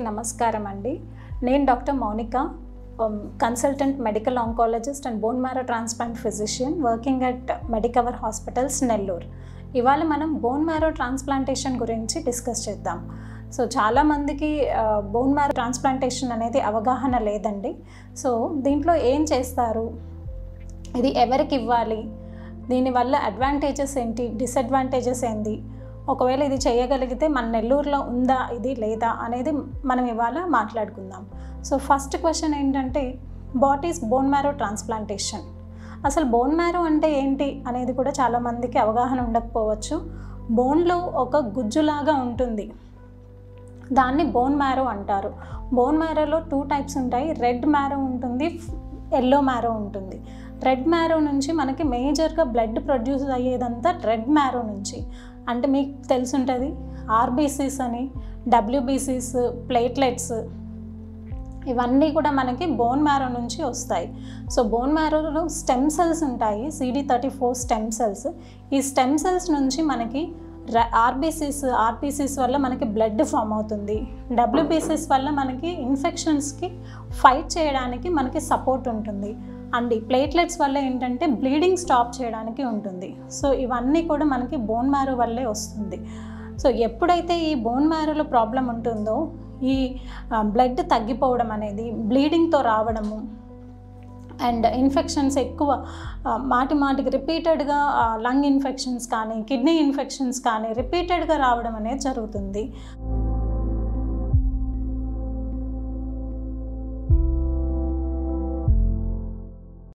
నమస్కారం అండి. నేను doctor Mounika, consultant medical oncologist and bone marrow transplant physician working at Medicover hospitals Nellore. ఇవాళ మనం బోన్ మ్యారో ట్రాన్స్ప్లాంటేషన్ గురించి డిస్కస్ చేద్దాం. సో చాలామందికి బోన్ మ్యారో ట్రాన్స్ప్లాంటేషన్ అనేది అవగాహన లేదండి. సో దీంట్లో ఏం చేస్తారు, ఇది ఎవరికి ఇవ్వాలి, దీనివల్ల అడ్వాంటేజెస్ ఏంటి, డిసడ్వాంటేజెస్ ఏంటి, ఒకవేళ ఇది చేయగలిగితే మన నెల్లూరులో ఉందా ఇది లేదా అనేది మనం ఇవాళ మాట్లాడుకుందాం. సో ఫస్ట్ క్వశ్చన్ ఏంటంటే, what is bone marrow transplantation? అసలు బోన్ మ్యారో అంటే ఏంటి అనేది కూడా చాలామందికి అవగాహన ఉండకపోవచ్చు. బోన్లో ఒక గుజ్జులాగా ఉంటుంది, దాన్ని బోన్ మ్యారో అంటారు. బోన్ మ్యారోలో 2 టైప్స్ ఉంటాయి. రెడ్ మ్యారో ఉంటుంది, ఎల్లో మ్యారో ఉంటుంది. రెడ్ మ్యారో నుంచి మనకి మేజర్గా బ్లడ్ ప్రొడ్యూస్ అయ్యేదంతా రెడ్ మ్యారో నుంచి. అంటే మీకు తెలుసుంటుంది ఆర్బీసీస్ అని, డబ్ల్యూబీసీస్, ప్లేట్లెట్స్, ఇవన్నీ కూడా మనకి బోన్ మ్యారో నుంచి వస్తాయి. సో బోన్ మ్యారోలో స్టెమ్ సెల్స్ ఉంటాయి, CD34 స్టెమ్ సెల్స్. ఈ స్టెమ్ సెల్స్ నుంచి మనకి ఆర్బీసీస్ వల్ల మనకి బ్లడ్ ఫామ్ అవుతుంది. డబ్ల్యూబీసీస్ వల్ల మనకి ఇన్ఫెక్షన్స్కి ఫైట్ చేయడానికి మనకి సపోర్ట్ ఉంటుంది. అండ్ ఈ ప్లేట్లెట్స్ వల్ల ఏంటంటే బ్లీడింగ్ స్టాప్ చేయడానికి ఉంటుంది. సో ఇవన్నీ కూడా మనకి బోన్ మ్యారో వల్లే వస్తుంది. సో ఎప్పుడైతే ఈ బోన్ మ్యారోలో ప్రాబ్లం ఉంటుందో, ఈ బ్లడ్ తగ్గిపోవడం అనేది, బ్లీడింగ్తో రావడము అండ్ ఇన్ఫెక్షన్స్ ఎక్కువ మాటికి రిపీటెడ్గా లంగ్ ఇన్ఫెక్షన్స్ కానీ, కిడ్నీ ఇన్ఫెక్షన్స్ కానీ రిపీటెడ్గా రావడం అనేది జరుగుతుంది.